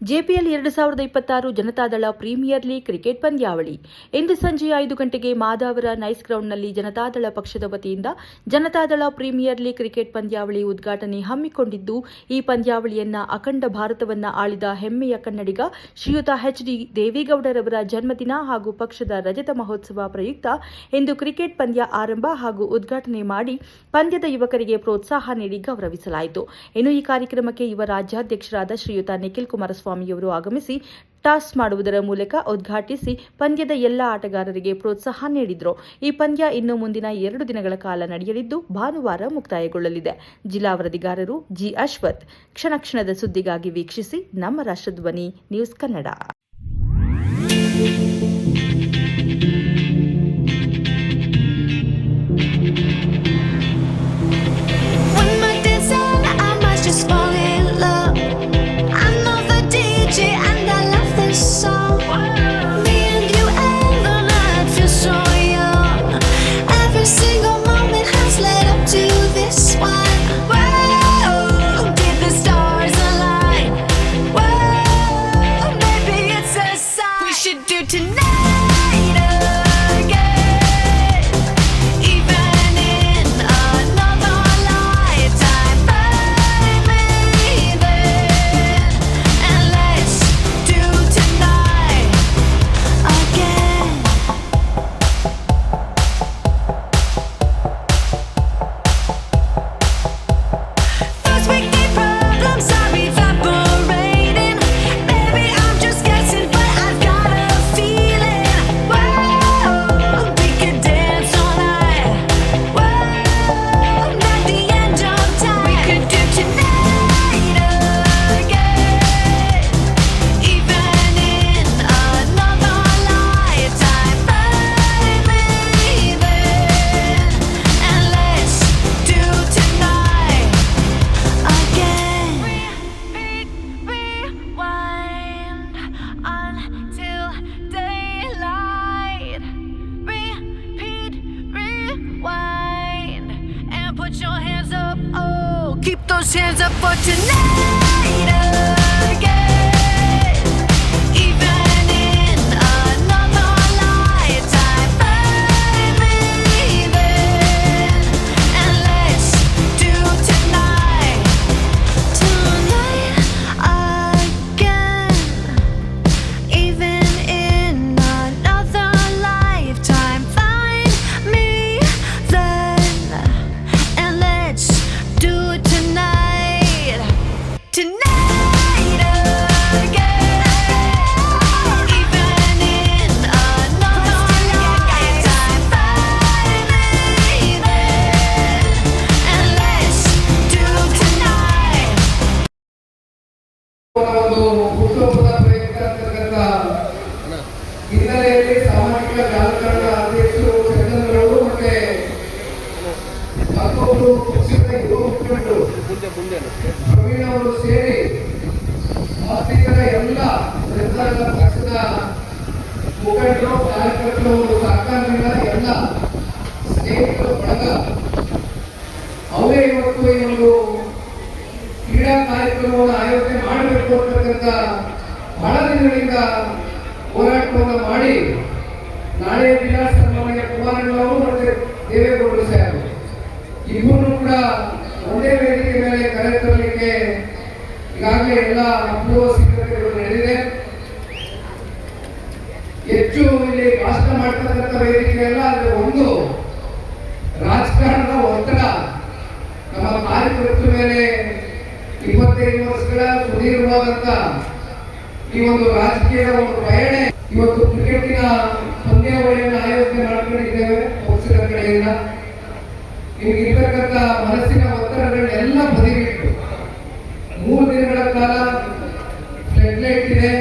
JPL 2026 Janata Dal premier league cricket ಪಂದ್ಯಾವಳಿ ಇಂದು ಸಂಜೆ 5 ಗಂಟೆಗೆ ಮಾದಾವರ ನೈಸ್ ಗ್ರೌಂಡ್ನಲ್ಲಿ ಜನತಾದಳ ಪಕ್ಷದ ವತಿಯಿಂದ ಜನತಾದಳ ಪ್ರೀಮಿಯರ್ ಲೀಗ್ ಕ್ರಿಕೆಟ್ ಪಂದ್ಯಾವಳಿ ಉದ್ಘಾಟನೆ ಹಮ್ಮಿಕೊಂಡಿದ್ದು, ಈ ಪಂದ್ಯಾವಳಿಯನ್ನ ಅಖಂಡ ಭಾರತವನ್ನ ಆಳಿದ ಹೆಮ್ಮೆಯ ಕನ್ನಡಿಗ ಶ್ರೀಯುತ ಎಚ್.ಡಿ. ದೇವೇಗೌಡರವರ ಜನ್ಮದಿನ ಹಾಗೂ ಪಕ್ಷದ ರಜತ ಮಹೋತ್ಸವ ಪ್ರಯುಕ್ತ ಇಂದು ಕ್ರಿಕೆಟ್ ಪಂದ್ಯ ಆರಂಭ ಹಾಗೂ ಉದ್ಘಾಟನೆ ಮಾಡಿ ಪಂದ್ಯದ ಯುವಕರಿಗೆ ಪ್ರೋತ್ಸಾಹ ನೀಡಿ ಗೌರವಿಸಲಾಯಿತು. ಇನ್ನು ಈ ಕಾರ್ಯಕ್ರಮಕ್ಕೆ ಯುವ ರಾಜ್ಯಾಧ್ಯಕ್ಷರಾದ ಶ್ರೀಯುತ ನಿಖಿಲ್ ಕುಮಾರಸ್ವಾಮಿಯವರು ಆಗಮಿಸಿ ಟಾಸ್ ಮಾಡುವುದರ ಮೂಲಕ ಉದ್ಘಾಟಿಸಿ ಪಂದ್ಯದ ಎಲ್ಲ ಆಟಗಾರರಿಗೆ ಪ್ರೋತ್ಸಾಹ ನೀಡಿದರು. ಈ ಪಂದ್ಯ ಇನ್ನು ಮುಂದಿನ 2 ದಿನಗಳ ಕಾಲ ನಡೆಯಲಿದ್ದು ಭಾನುವಾರ ಮುಕ್ತಾಯಗೊಳ್ಳಲಿದೆ. ಜಿಲ್ಲಾ ವರದಿಗಾರರು ಜಿ. ಅಶ್ವಥ್. ಕ್ಷಣ ಕ್ಷಣದ ಸುದ್ದಿಗಾಗಿ ವೀಕ್ಷಿಸಿ ನಮ್ಮ Rashtradhwani news Kannada. Put your hands up, oh, keep those hands up for tonight again. Even in another lifetime, baby, and let's do tonight again. Even in another lifetime, find me then. Do it tonight again. Even in another lifetime, find me then, and let's do tonight. ಒಂದು ಹುಟ್ಟುಹಬ್ಬದ ಪ್ರಯುಕ್ತ ಹಿನ್ನೆಲೆಯಲ್ಲಿ ಸಾಮಾಜಿಕ ಜಾಲತಾಣ ಅಧ್ಯಕ್ಷರು ಚಂದನ್ರವರು ಮತ್ತೆ ಮತ್ತೊಬ್ಬರು ಪಕ್ಷದ ಯುವ ಮುಖಂಡರು ಪ್ರವೀಣ್ ಅವರು ಸೇರಿ ಮತ್ತಿತರ ಎಲ್ಲ ಜನತಾದಳ ಪಕ್ಷದ ಮುಖಂಡರು ಕಾರ್ಯಕರ್ತರು ಸಹಕಾರದಿಂದ ಎಲ್ಲ ಸ್ನೇಹಿತರು ಬಳಗ ಅವರೇ ಇವತ್ತು ಈ ಒಂದು ಕ್ರೀಡಾ ಕಾರ್ಯಕ್ರಮವನ್ನು ಆಯೋಜನೆ ಮಾಡಬೇಕು ಅಂತಕ್ಕಂಥ ಬಹಳ ದಿನಗಳಿಂದ ಹೋರಾಟವನ್ನು ಮಾಡಿ ನಾಳೆ ದಿನ ಸನ್ಮಾನ್ಯ ಕುಮಾರಣ್ಣವರು ಮತ್ತೆ ದೇವೇಗೌಡರು ಸಾಹೇಬರು ಇಬ್ಬರು ಕೂಡ ಒಂದೇ ವೇದಿಕೆ ಮೇಲೆ ಕರೆತರಲಿಕ್ಕೆ ಈಗಾಗಲೇ ಎಲ್ಲ ಪೂರ್ವ ಸಿದ್ಧತೆಗಳು ನಡೆದಿದೆ. ಹೆಚ್ಚು ಇಲ್ಲಿ ಭಾಷಣ ಮಾಡ್ತಕ್ಕಂಥ ವೇದಿಕೆ ಅಲ್ಲ, ಆದರೆ ಒಂದು ರಾಜಕಾರಣದ ಒತ್ತಡ ನಮ್ಮ ಕಾರ್ಯಕರ್ತರ ಮೇಲೆ 25 ವರ್ಷಗಳ ಸುದೀರ್ಘವಾದಂತ ಈ ಒಂದು ರಾಜಕೀಯದ ಒಂದು ಪಯಣ ಇವತ್ತು ಕ್ರಿಕೆಟಿನ ಪಂದ್ಯಾವಳಿಯನ್ನು ಆಯೋಜನೆ ಮಾಡಿಕೊಂಡಿದ್ದೇವೆ ಪಕ್ಷದ ಕಡೆಯಿಂದ. ನಿಮಗಿರ್ತಕ್ಕಂಥ ಮನಸ್ಸಿನ ಒತ್ತಡಗಳನ್ನೆಲ್ಲ ಬದಿಗಿಟ್ಟು 3 ದಿನಗಳ ಕಾಲ ಫ್ಲಡ್ ಲೈಟ್ ಇದೆ,